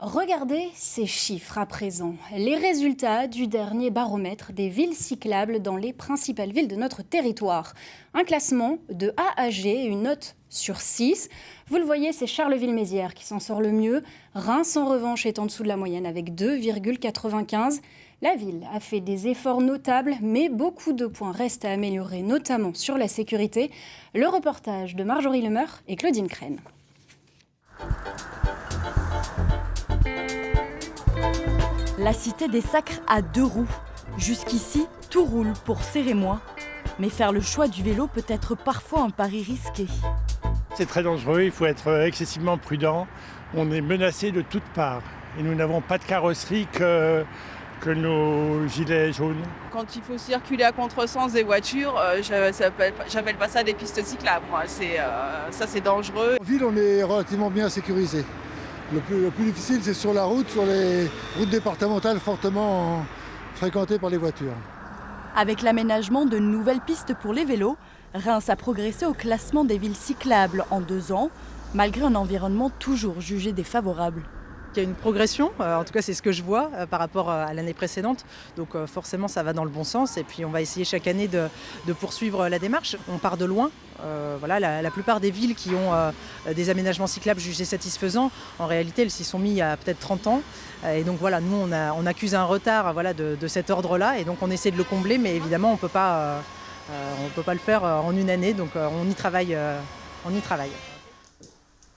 Regardez ces chiffres à présent. Les résultats du dernier baromètre des villes cyclables dans les principales villes de notre territoire. Un classement de A à G, une note sur 6. Vous le voyez, c'est Charleville-Mézières qui s'en sort le mieux. Reims, en revanche, est en dessous de la moyenne avec 2,95. La ville a fait des efforts notables, mais beaucoup de points restent à améliorer, notamment sur la sécurité. Le reportage de Marjorie Lemeur et Claudine Crène. La cité des Sacres a 2 roues. Jusqu'ici, tout roule pour Cérémois. Mais faire le choix du vélo peut être parfois un pari risqué. C'est très dangereux, il faut être excessivement prudent. On est menacé de toutes parts. Et nous n'avons pas de carrosserie que nos gilets jaunes. Quand il faut circuler à contresens des voitures, j'appelle pas ça des pistes cyclables. Moi. Ça, c'est dangereux. En ville, on est relativement bien sécurisé. Le plus difficile, c'est sur la route, sur les routes départementales fortement fréquentées par les voitures. Avec l'aménagement de nouvelles pistes pour les vélos, Reims a progressé au classement des villes cyclables en 2 ans, malgré un environnement toujours jugé défavorable. Il y a une progression, en tout cas c'est ce que je vois par rapport à l'année précédente, donc forcément ça va dans le bon sens et puis on va essayer chaque année de poursuivre la démarche. On part de loin, la plupart des villes qui ont des aménagements cyclables jugés satisfaisants, en réalité elles s'y sont mis il y a peut-être 30 ans et donc voilà, nous on accuse un retard de cet ordre-là et donc on essaie de le combler mais évidemment on peut pas le faire en une année, donc on y travaille.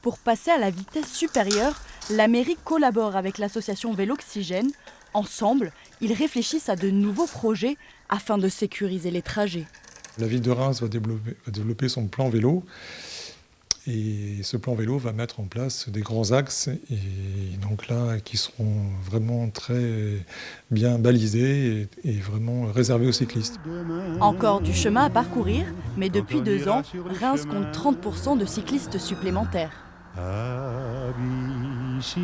Pour passer à la vitesse supérieure, la mairie collabore avec l'association Véloxygène. Ensemble, ils réfléchissent à de nouveaux projets afin de sécuriser les trajets. La ville de Reims va développer son plan vélo. Et ce plan vélo va mettre en place des grands axes et donc là, qui seront vraiment très bien balisés et vraiment réservés aux cyclistes. Encore du chemin à parcourir, mais depuis 2 ans, Reims compte 30% de cyclistes supplémentaires. À bicyclette.